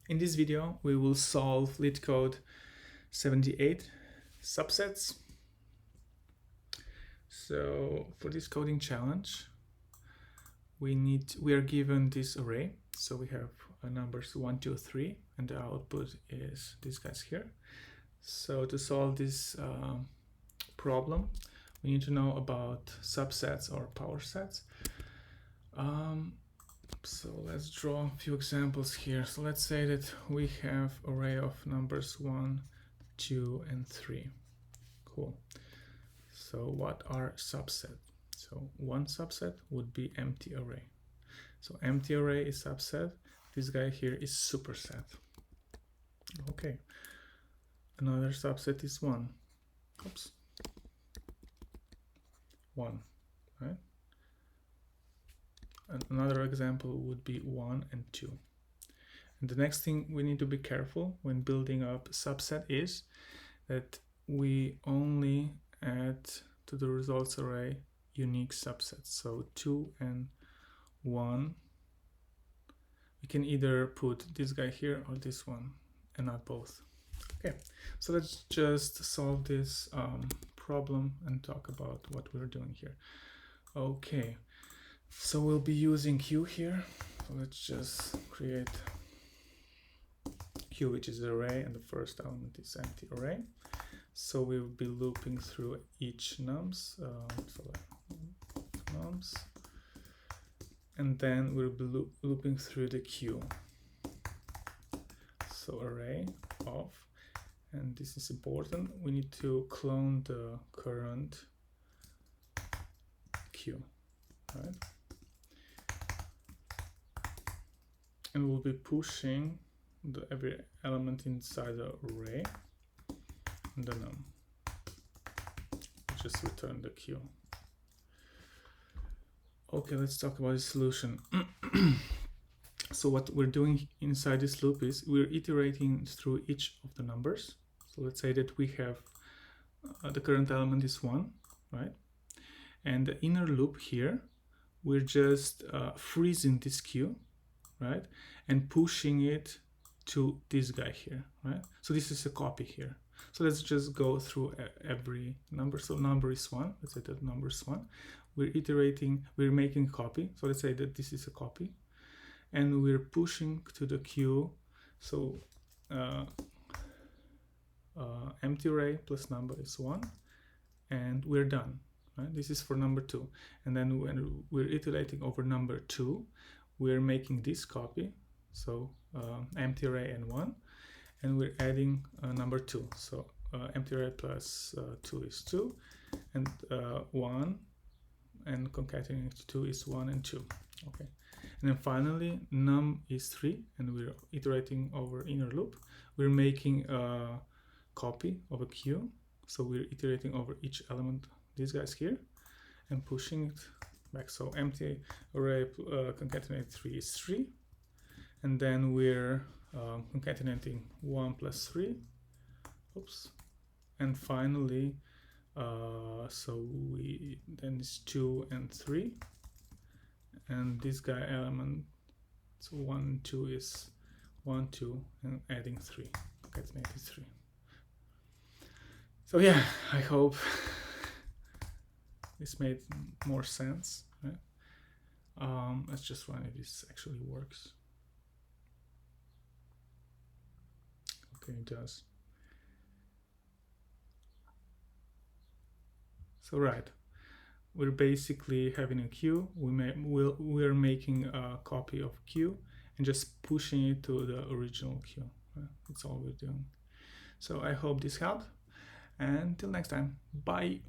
In this video, we will solve LeetCode 78 subsets. So for this coding challenge, we are given this array. So we have numbers 1, 2, 3, and the output is these guys here. So to solve this problem, we need to know about subsets or power sets. So let's draw a few examples here. So let's say that we have array of numbers 1, 2, and 3. Cool. So what are subset? So one subset would be empty array. So empty array is subset. This guy here is superset. Okay. Another subset is 1. Oops. 1, right? Another example would be 1 and 2. And the next thing we need to be careful when building up a subset is that we only add to the results array unique subsets. So 2 and 1, we can either put this guy here or this one and not both. Okay, so let's just solve this problem and talk about what we're doing here. Okay. So we'll be using Q here. So let's just create Q, which is the array, and the first element is empty array. So we will be looping through each nums, nums, and then we'll be looping through the Q. So array of, and this is important, we need to clone the current Q, right? And we'll be pushing every element inside the array and the num. Just return the Q. Okay, let's talk about the solution. So what we're doing inside this loop is we're iterating through each of the numbers. So let's say that we have the current element is 1, right? And the inner loop here, we're just freezing this Q, right, and pushing it to this guy here, right? So this is a copy here. So let's just go through every number. So number is 1. Let's say that number is 1. We're iterating, we're making a copy. So let's say that this is a copy, and we're pushing to the Q. So empty array plus number is 1, and we're done. Right? This is for number 2. And then when we're iterating over number 2, we're making this copy, so empty array and 1, and we're adding number 2. So empty array plus 2 is 2, and 1, and concatenating 2 is 1 and 2. Okay, and then finally num is 3, and we're iterating over inner loop. We're making a copy of a Q, so we're iterating over each element, these guys here, and pushing it back. So empty array concatenate 3 is 3, and then we're concatenating 1 plus 3. Oops. And finally, so then it's 2 and 3, and this guy element, so 1 and 2 is 1, 2, and adding 3, concatenated 3. So yeah, I hope this made more sense, right? Let's just run if this actually works. Okay, it does. So right, we're basically having a Q. We're making a copy of Q and just pushing it to the original Q. Right? That's all we're doing. So I hope this helped, and till next time, bye.